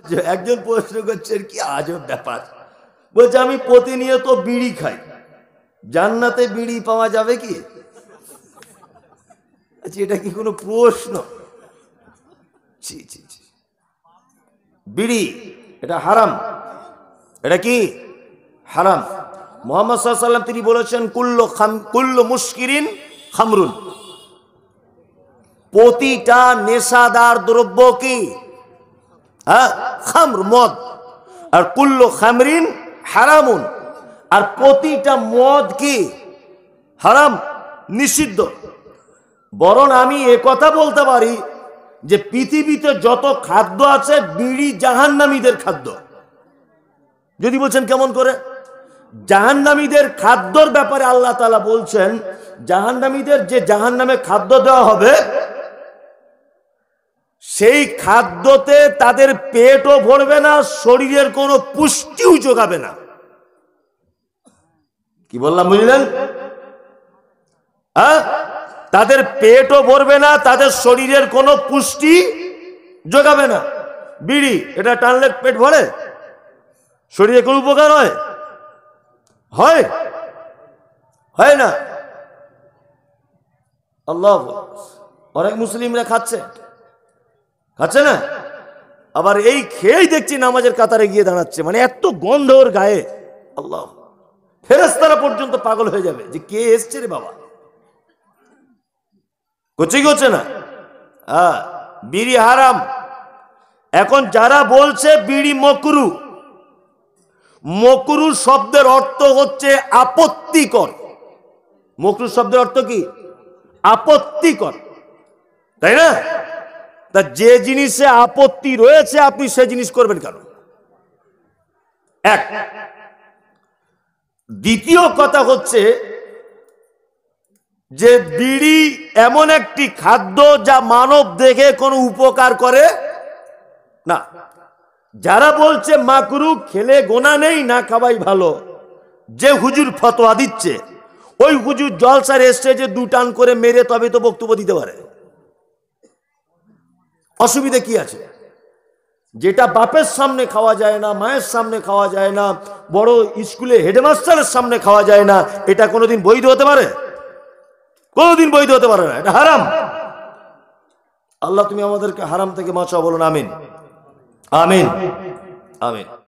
যে একজন প্রশ্ন করছেন কি আজব ব্যাপার, বলছে আমি প্রতিনিয়ত বিড়ি খাই, জান্নাতে বিড়ি পাওয়া যাবে কি? আচ্ছা, এটা কি কোনো প্রশ্ন? জি জি জি, বিড়ি এটা হারাম, এটা কি হারাম। মুহাম্মদ সাল্লাল্লাহু আলাইহি ওয়াসাল্লাম তিনি বলেছেন কুল্লু মুশকিরিন খামরুন, প্রতিটা নেশাদার দ্রব্য কি খামর মদ, আর কুল্লু খামরিন হারামুন, আর প্রতিটা মদ কি হারাম নিষিদ্ধ। বরং আমি কথা বলতে পারি যে পৃথিবীতে যত খাদ্য আছে বিড়ি জাহান্নামীদের খাদ্য। যদি বলছেন কেমন করে, জাহান্নামীদের খাদ্যর ব্যাপারে আল্লাহ তাআলা বলছেন জাহান্নামীদের যে জাহান্নামে খাদ্য দেওয়া হবে সেই খাদ্যতে তাদের পেটও ভরবে না, শরীরের কোনো পুষ্টিও যোগাবে না। কি বললাম বুঝলেন? তাদের পেটও ভরবে না, তাদের শরীরের কোনো পুষ্টি যোগাবে না। বিড়ি এটা টানলে পেট ভরে? শরীরে কোনো উপকার হয়? হয়? হয় না। আল্লাহ, অনেক মুসলিমরা খাচ্ছে না, আবার এই খেয়েই দেখছি নামাজের কাতারে গিয়ে দাঁড়াচ্ছে, মানে এত গন্ধ ওর গায়ে। আল্লাহ, ফেরেশতারা পর্যন্ত পাগল হয়ে যাবে যে কে এসছে রে বাবা। করছে না? বিড়ি হারাম। এখন যারা বলছে বিড়ি মকরু, মকরু শব্দের অর্থ হচ্ছে আপত্তিকর। মকরু শব্দের অর্থ কি? আপত্তিকর, তাই না? তা যে জিনিসে আপত্তি রয়েছে আপনি সে জিনিস করবেন কেন? এক। দ্বিতীয় কথা হচ্ছে যে বিড়ি এমন একটি খাদ্য যা মানব দেহে কোনো উপকার করে না। যারা বলছে মাকরু, খেলে গোনা নেই, না খাওয়াই ভালো, যে হুজুর ফতোয়া দিচ্ছে ওই হুজুর জলসার স্টেজে দু টান করে মেরে তবে তো বক্তব্য দিতে পারে। অসুবিধা কি আছে? যেটা বাপের সামনে খাওয়া যায় না, মায়ের সামনে খাওয়া যায় না, বড় স্কুলে হেডমাস্টারের সামনে খাওয়া যায় না, এটা কোনোদিন বৈধ হতে পারে? কোনোদিন বৈধ হতে পারে না, এটা হারাম। আল্লাহ তুমি আমাদেরকে হারাম থেকে বাঁচাও, বলুন আমিন। আমিন আমিন।